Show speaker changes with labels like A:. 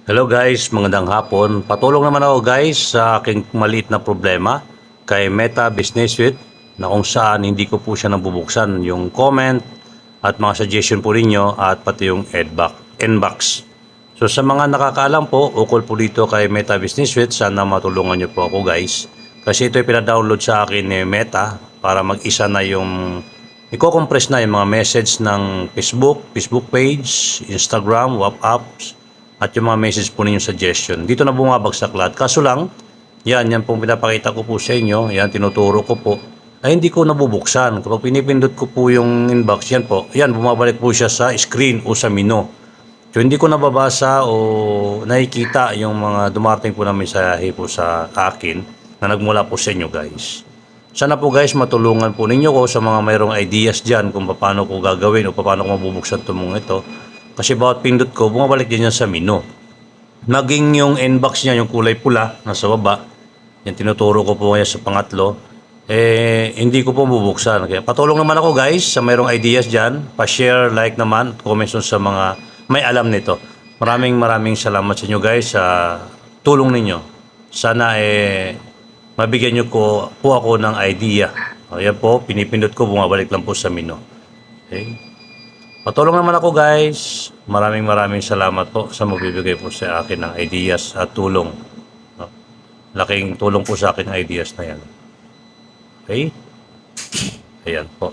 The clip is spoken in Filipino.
A: Hello guys, magandang hapon. Patulong naman ako guys sa aking maliit na problema kay Meta Business Suite na kung saan hindi ko po siya nabubuksan yung comment at mga suggestion po ninyo at pati yung inbox. So sa mga nakakaalam po, ukol po dito kay Meta Business Suite, sana matulungan nyo po ako guys. Kasi ito ay pinadownload sa akin ni Meta para mag-isa na yung i-compress na yung mga message ng Facebook page, Instagram, WhatsApp, at yung mga message po ninyo suggestion. Dito na bumabagsak lahat. Kaso lang, yan pong pinapakita ko po sa inyo, yan tinuturo ko po, ay hindi ko nabubuksan. Kapag pinipindot ko po yung inbox, yan po, yan bumabalik po siya sa screen o sa menu. So hindi ko nababasa o nakikita yung mga dumating po na mensahe po sa akin na nagmula po sa inyo guys. Sana po guys matulungan po ninyo ko sa mga mayroong ideas dyan kung paano ko gagawin o paano ko mabubuksan itong mga ito. Kasi bawat pindot ko, bumabalik din yan sa menu. Maging yung inbox niya, yung kulay pula, nasa baba, yan tinuturo ko po ngayon sa pangatlo, hindi ko po bubuksan. Kaya patulong naman ako guys sa mayroong ideas dyan. Pa-share, like naman, comments sa mga may alam nito. Maraming salamat sa inyo guys sa tulong ninyo. Sana mabigyan nyo po ako ng idea. Ayan po, pinipindot ko, bumabalik lang po sa menu. Okay? Patulong naman ako guys. Maraming salamat po sa magbibigay po sa akin ng ideas at tulong. Laking tulong po sa akin ang ideas na yan. Okay? Ayan po.